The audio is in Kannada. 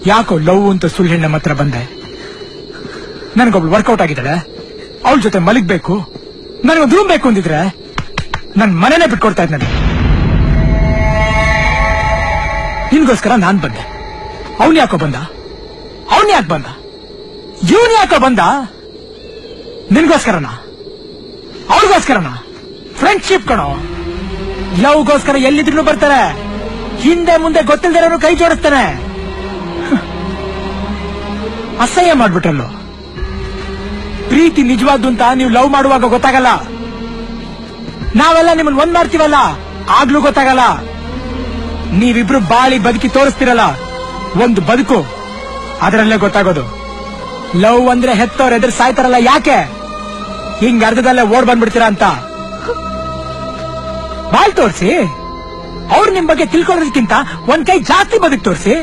ಯಾಕೋ ಲವ್ ಅಂತ ಸುಳ್ಳು ಹೆಣ್ಣು ನಮ್ಮ ಹತ್ರ ಬಂದೆ. ನನಗೊಬ್ಳು ವರ್ಕೌಟ್ ಆಗಿದ್ದಾಳೆ, ಅವಳ ಜೊತೆ ಮಲಗ್ಬೇಕು, ನನಗೊಂದು ರೂಮ್ ಬೇಕು ಅಂದಿದ್ರೆ ನನ್ ಮನೆನೇ ಬಿಟ್ಕೊಡ್ತಾ ಇದ್ದೆ. ನಿನ್ಗೋಸ್ಕರ ನಾನ್ ಬಂದೆ. ಅವನ್ ಯಾಕೋ ಬಂದ, ಅವನ್ ಯಾಕೆ ಬಂದ, ಇವನ್ ಯಾಕೋ ಬಂದ? ನಿನ್ಗೋಸ್ಕರನಾ, ಅವ್ರಿಗೋಸ್ಕರನಾ? ಫ್ರೆಂಡ್ಶಿಪ್ ಕಣೋ. ಲವ್ಗೋಸ್ಕರ ಎಲ್ಲಿದ್ರು ಬರ್ತಾರೆ, ಹಿಂದೆ ಮುಂದೆ ಗೊತ್ತಿಲ್ದಿರೋರು ಕೈ ಜೋಡಿಸ್ತಾನೆ. ಅಸಹ್ಯ ಮಾಡ್ಬಿಟ್ರಲ್ಲೋ. ಪ್ರೀತಿ ನಿಜವಾದ್ದು ಅಂತ ನೀವು ಲವ್ ಮಾಡುವಾಗ ಗೊತ್ತಾಗಲ್ಲ. ನಾವೆಲ್ಲ ನಿಮ್ಮನ್ನ ಒಂದ್ ಮಾಡ್ತೀವಲ್ಲ, ಆಗ್ಲೂ ಗೊತ್ತಾಗಲ್ಲ. ನೀವಿಬ್ರು ಬಾಳಿ ಬದುಕಿ ತೋರಿಸ್ತಿರಲ್ಲ, ಒಂದು ಬದುಕು, ಅದರಲ್ಲೇ ಗೊತ್ತಾಗೋದು. ಲವ್ ಅಂದ್ರೆ ಹೆತ್ತವ್ರ ಎದುರು ಸಾಯ್ತಾರಲ್ಲ, ಯಾಕೆ ಹಿಂಗ್ ಅರ್ಧದಲ್ಲೇ ಓಡ್ ಬಂದ್ಬಿಡ್ತೀರಾ ಅಂತ. ಬಾಳ್ ತೋರ್ಸಿ, ಅವ್ರು ನಿಮ್ ಬಗ್ಗೆ ತಿಳ್ಕೊಳ್ಳೋದಕ್ಕಿಂತ ಒಂದ್ ಕೈ ಜಾಸ್ತಿ ಬದುಕು ತೋರಿಸಿ.